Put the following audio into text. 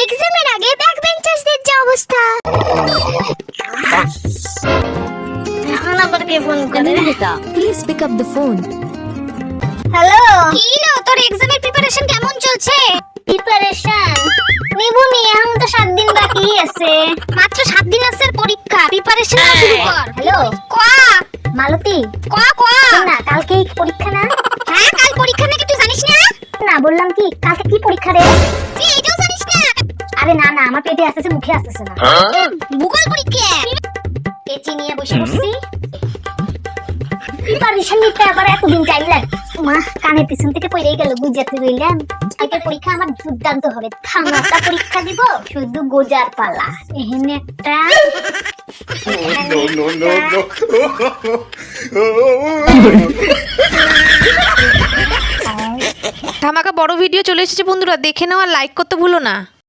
এক্সামের আগে ব্যাক বেঞ্চারদের যা অবস্থা। এখন আবার কে ফোন করে? Please pick up the phone. Hello, কি লো, তোর এক্সামের প্রিপারেশন কেমন চলছে? প্রিপারেশন নিবুনি, এখন তো 7 দিন বাকি আছে। মাত্র 7 দিন আছে পরীক্ষা, প্রিপারেশন শুরু কর। হ্যালো, কোয়া মালতী, কোয়া না, কালকে পরীক্ষা না? হ্যাঁ, কাল পরীক্ষা নাকি, তুই জানিস না? না, বললাম কি কালকে কি পরীক্ষা রে? তুই এটাও জানিস না? আরে না না, আমার পেটে আসছে, মুখে আসছে না। ভূগোল পরীক্ষা। পেচি নিয়ে বসে পড়ছি, প্রিপারেশন নিতে আবার এতদিন টাইম লাগে। মা, কানের পিছন থেকে পড়েই গেল, বুঝাতে রইলাম। কালকে পরীক্ষা আমার দুর্দান্ত হবে, থামাটা পরীক্ষা দিব, শুধু গোজার পালা। এখানে একটা ধামাকা বড় ভিডিও চলে এসেছে বন্ধুরা, দেখে নাও আর লাইক করতে ভুলো না।